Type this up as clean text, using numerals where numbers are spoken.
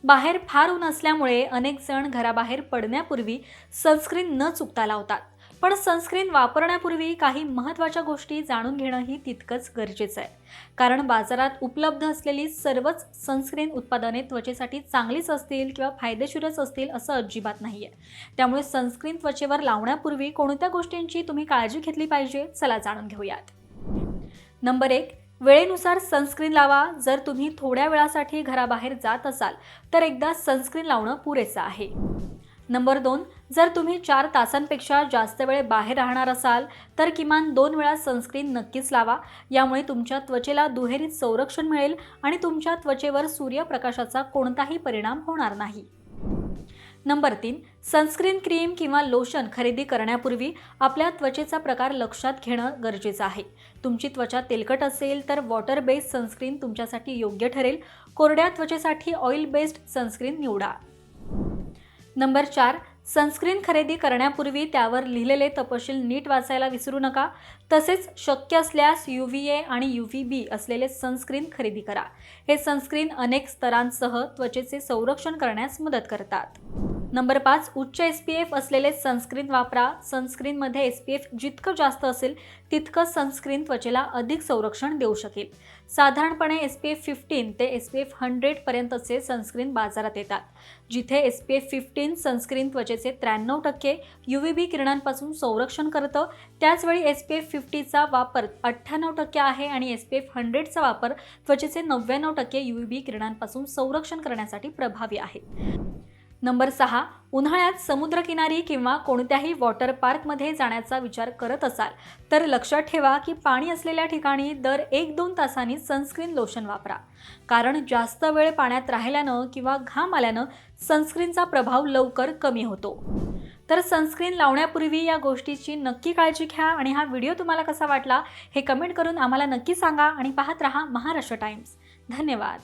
बाहेर फार ऊन असल्यामुळे अनेक जण घराबाहेर पडण्यापूर्वी सनस्क्रीन न चुकता लावतात. पण सनस्क्रीन वापरण्यापूर्वी काही महत्त्वाच्या गोष्टी जाणून घेणंही तितकंच गरजेचं आहे. कारण बाजारात उपलब्ध असलेली सर्वच सनस्क्रीन उत्पादने त्वचेसाठी चांगलीच असतील किंवा फायदेशीरच असतील असं अजिबात नाहीये. त्यामुळे सनस्क्रीन त्वचेवर लावण्यापूर्वी कोणत्या गोष्टींची तुम्ही काळजी घेतली पाहिजे, चला जाणून घेऊयात. नंबर 1, वेळेनुसार सनस्क्रीन लावा. जर तुम्ही थोड्या वेळासाठी घराबाहेर जात असाल तर एकदा सनस्क्रीन लावणं पुरेसं आहे. नंबर 2, जर तुम्ही 4 तासांपेक्षा जास्त वेळ बाहेर राहणार असाल तर किमान 2 वेळा सनस्क्रीन नक्कीच लावा. यामुळे तुमच्या त्वचेला दुहेरी संरक्षण मिळेल आणि तुमच्या त्वचेवर सूर्यप्रकाशाचा कोणताही परिणाम होणार नाही. नंबर 3, सनस्क्रीन क्रीम किंवा लोशन खरेदी करण्यापूर्वी आपल्या त्वचेचा प्रकार लक्षात घेणं गरजेचं आहे. तुमची त्वचा तेलकट असेल तर वॉटर बेस्ड सनस्क्रीन तुमच्यासाठी योग्य ठरेल. कोरड्या त्वचेसाठी ऑइल बेस्ड सनस्क्रीन निवडा. नंबर 4, सनस्क्रीन खरेदी करण्यापूर्वी त्यावर लिहिलेले तपशील नीट वाचायला विसरू नका. तसेच शक्य असल्यास UVA आणि UVB असलेले सनस्क्रीन खरेदी करा. हे सनस्क्रीन अनेक स्तरांसह त्वचेचे संरक्षण करण्यास मदत करतात. नंबर 5, उच्च SPF असलेले सनस्क्रीन वापरा. सनस्क्रीनमध्ये SPF जितकं जास्त असेल तितकं सनस्क्रीन त्वचेला अधिक संरक्षण देऊ शकेल. साधारणपणे SPF 15 ते SPF 100 पर्यंतचे सनस्क्रीन बाजारात येतात. जिथे SPF 15 सनस्क्रीन त्वचेचे 93% UVB किरणांपासून संरक्षण करतं, त्याचवेळी SPF 50चा वापर 98% आहे आणि SPF 100चा वापर त्वचेचे 99% UVB किरणांपासून संरक्षण करण्यासाठी प्रभावी आहे. नंबर 6, उन्हाळ्यात समुद्रकिनारी किंवा कोणत्याही वॉटर पार्कमध्ये जाण्याचा विचार करत असाल तर लक्षात ठेवा की पाणी असलेल्या ठिकाणी दर 1-2 तासांनी सनस्क्रीन लोशन वापरा. कारण जास्त वेळ पाण्यात राहिल्यानं किंवा घाम आल्यानं सनस्क्रीनचा प्रभाव लवकर कमी होतो. तर सनस्क्रीन लावण्यापूर्वी या गोष्टीची नक्की काळजी घ्या आणि हा व्हिडिओ तुम्हाला कसा वाटला हे कमेंट करून आम्हाला नक्की सांगा आणि पाहत रहा महाराष्ट्र टाइम्स. धन्यवाद.